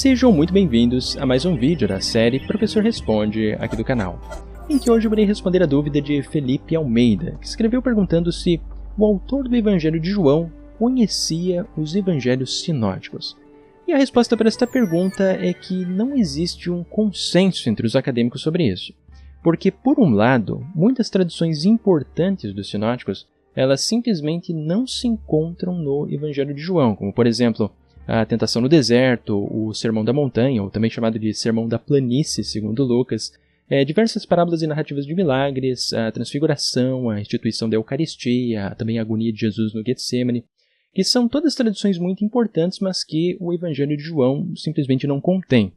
Sejam muito bem-vindos a mais um vídeo da série Professor Responde aqui do canal, em que hoje eu irei responder a dúvida de Felipe Almeida, que escreveu perguntando se o autor do Evangelho de João conhecia os Evangelhos sinóticos. E a resposta para esta pergunta é que não existe um consenso entre os acadêmicos sobre isso, porque, por um lado, muitas tradições importantes dos sinóticos elas simplesmente não se encontram no Evangelho de João, como, por exemplo, a tentação no deserto, o Sermão da Montanha, ou também chamado de Sermão da Planície, segundo Lucas, diversas parábolas e narrativas de milagres, a transfiguração, a instituição da Eucaristia, também a agonia de Jesus no Getsemane, que são todas tradições muito importantes, mas que o Evangelho de João simplesmente não contém.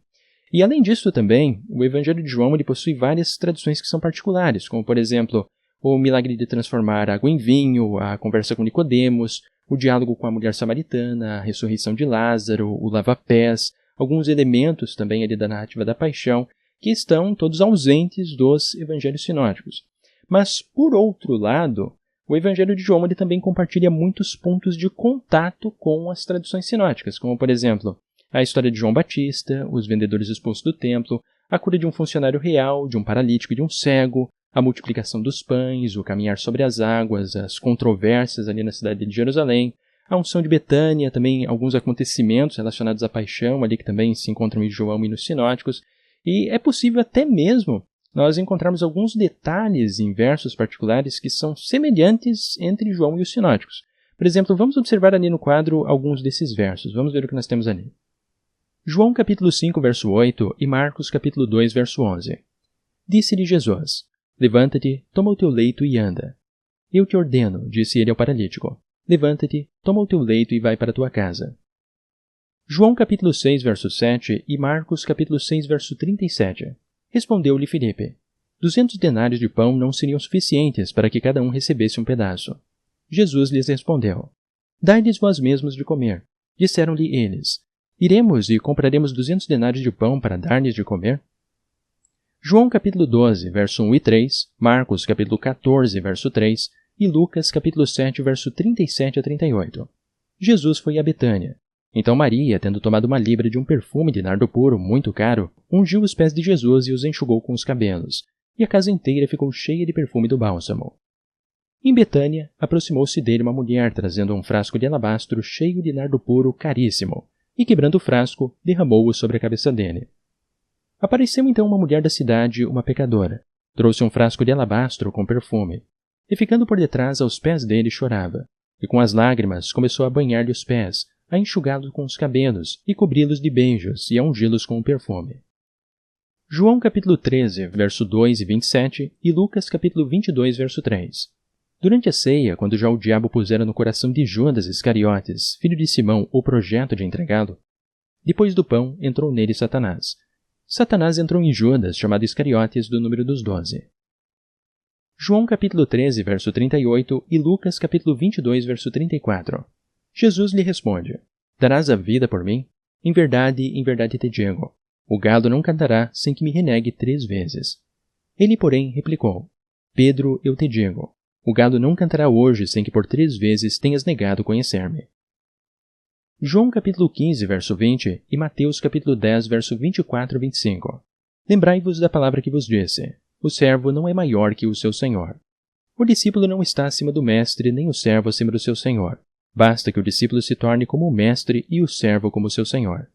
E além disso também, o Evangelho de João ele possui várias tradições que são particulares, como por exemplo, o milagre de transformar água em vinho, a conversa com Nicodemos, o diálogo com a mulher samaritana, a ressurreição de Lázaro, o lava-pés, alguns elementos também ali da narrativa da paixão, que estão todos ausentes dos evangelhos sinóticos. Mas, por outro lado, o Evangelho de João ele também compartilha muitos pontos de contato com as tradições sinóticas, como, por exemplo, a história de João Batista, os vendedores expulsos do templo, a cura de um funcionário real, de um paralítico e de um cego, a multiplicação dos pães, o caminhar sobre as águas, as controvérsias ali na cidade de Jerusalém, a unção de Betânia, também alguns acontecimentos relacionados à paixão ali que também se encontram em João e nos sinóticos, e é possível até mesmo nós encontrarmos alguns detalhes em versos particulares que são semelhantes entre João e os sinóticos. Por exemplo, vamos observar ali no quadro alguns desses versos. Vamos ver o que nós temos ali. João capítulo 5, verso 8 e Marcos capítulo 2, verso 11. Disse-lhe Jesus: Levanta-te, toma o teu leito e anda. Eu te ordeno, disse ele ao paralítico. Levanta-te, toma o teu leito e vai para a tua casa. João capítulo 6, verso 7 e Marcos capítulo 6, verso 37. Respondeu-lhe Filipe: 200 denários de pão não seriam suficientes para que cada um recebesse um pedaço. Jesus lhes respondeu: Dai-lhes vós mesmos de comer. Disseram-lhe eles: Iremos e compraremos 200 denários de pão para dar-lhes de comer? João capítulo 12, verso 1 e 3, Marcos capítulo 14, verso 3 e Lucas capítulo 7, verso 37 a 38. Jesus foi a Betânia. Então Maria, tendo tomado uma libra de um perfume de nardo puro, muito caro, ungiu os pés de Jesus e os enxugou com os cabelos, e a casa inteira ficou cheia de perfume do bálsamo. Em Betânia, aproximou-se dele uma mulher trazendo um frasco de alabastro cheio de nardo puro caríssimo, e quebrando o frasco, derramou-o sobre a cabeça dele. Apareceu então uma mulher da cidade, uma pecadora. Trouxe um frasco de alabastro com perfume, e ficando por detrás aos pés dele chorava, e com as lágrimas começou a banhar-lhe os pés, a enxugá-los com os cabelos, e cobri-los de beijos, e a ungí-los com o perfume. João capítulo 13, verso 2 e 27, e Lucas capítulo 22, verso 3. Durante a ceia, quando já o diabo pusera no coração de Judas Iscariotes, filho de Simão, o projeto de entregá-lo, depois do pão entrou nele Satanás. Satanás entrou em Judas, chamado Iscariotes, do número dos 12. João capítulo 13, verso 38 e Lucas capítulo 22, verso 34. Jesus lhe responde: Darás a vida por mim? Em verdade te digo, o galo não cantará sem que me renegue 3 vezes. Ele, porém, replicou: Pedro, eu te digo, o galo não cantará hoje sem que por 3 vezes tenhas negado conhecer-me. João capítulo 15, verso 20 e Mateus capítulo 10, verso 24 e 25. Lembrai-vos da palavra que vos disse: o servo não é maior que o seu senhor. O discípulo não está acima do mestre, nem o servo acima do seu senhor. Basta que o discípulo se torne como o mestre e o servo como seu senhor.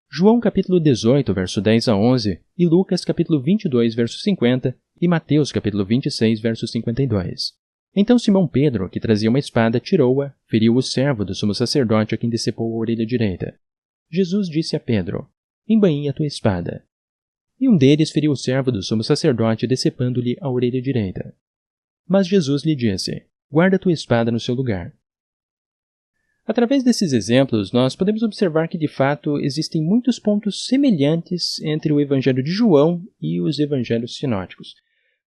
João capítulo 18, verso 10 a 11 e Lucas capítulo 22, verso 50 e Mateus capítulo 26, verso 52. Então Simão Pedro, que trazia uma espada, tirou-a, feriu o servo do sumo sacerdote a quem decepou a orelha direita. Jesus disse a Pedro: Embainhe a tua espada. E um deles feriu o servo do sumo sacerdote, decepando-lhe a orelha direita. Mas Jesus lhe disse: Guarda a tua espada no seu lugar. Através desses exemplos, nós podemos observar que, de fato, existem muitos pontos semelhantes entre o Evangelho de João e os Evangelhos sinóticos.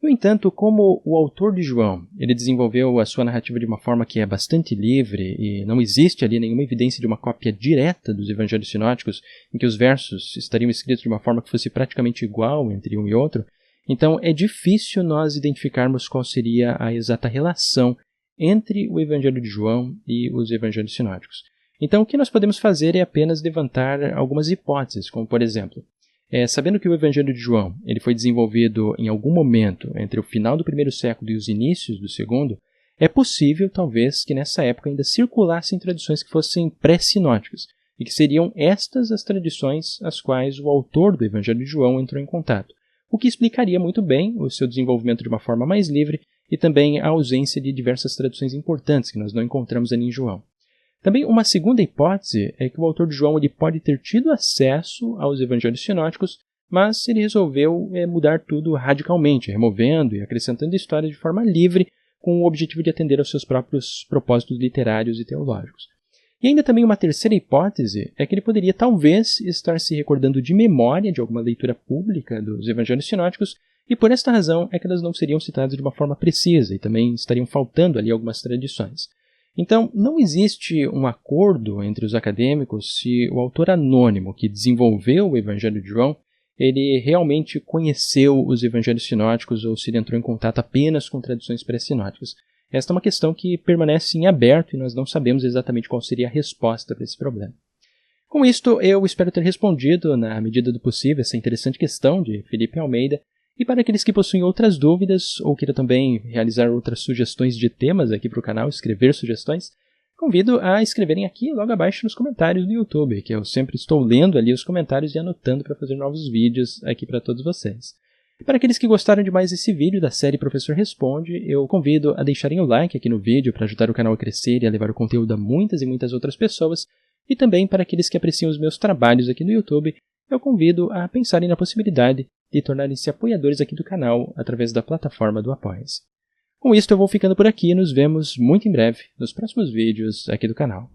No entanto, como o autor de João ele desenvolveu a sua narrativa de uma forma que é bastante livre e não existe ali nenhuma evidência de uma cópia direta dos Evangelhos sinóticos, em que os versos estariam escritos de uma forma que fosse praticamente igual entre um e outro, então é difícil nós identificarmos qual seria a exata relação entre o Evangelho de João e os Evangelhos sinóticos. Então, o que nós podemos fazer é apenas levantar algumas hipóteses, como por exemplo, sabendo que o Evangelho de João ele foi desenvolvido em algum momento entre o final do primeiro século e os inícios do segundo, é possível, talvez, que nessa época ainda circulassem tradições que fossem pré-sinóticas, e que seriam estas as tradições às quais o autor do Evangelho de João entrou em contato, o que explicaria muito bem o seu desenvolvimento de uma forma mais livre e também a ausência de diversas traduções importantes que nós não encontramos ali em João. Também uma segunda hipótese é que o autor de João ele pode ter tido acesso aos evangelhos sinóticos, mas ele resolveu mudar tudo radicalmente, removendo e acrescentando histórias de forma livre, com o objetivo de atender aos seus próprios propósitos literários e teológicos. E ainda também uma terceira hipótese é que ele poderia talvez estar se recordando de memória de alguma leitura pública dos evangelhos sinóticos, e por esta razão é que elas não seriam citadas de uma forma precisa e também estariam faltando ali algumas tradições. Então, não existe um acordo entre os acadêmicos se o autor anônimo que desenvolveu o Evangelho de João ele realmente conheceu os evangelhos sinóticos ou se ele entrou em contato apenas com tradições pré-sinóticas. Esta é uma questão que permanece em aberto e nós não sabemos exatamente qual seria a resposta para esse problema. Com isto, eu espero ter respondido, na medida do possível, essa interessante questão de Felipe Almeida. E para aqueles que possuem outras dúvidas ou queiram também realizar outras sugestões de temas aqui para o canal, escrever sugestões, convido a escreverem aqui logo abaixo nos comentários do YouTube, que eu sempre estou lendo ali os comentários e anotando para fazer novos vídeos aqui para todos vocês. E para aqueles que gostaram de mais esse vídeo da série Professor Responde, eu convido a deixarem o like aqui no vídeo para ajudar o canal a crescer e a levar o conteúdo a muitas e muitas outras pessoas. E também para aqueles que apreciam os meus trabalhos aqui no YouTube, eu convido a pensarem na possibilidade de tornarem-se apoiadores aqui do canal através da plataforma do Apoia-se. Com isso eu vou ficando por aqui e nos vemos muito em breve nos próximos vídeos aqui do canal.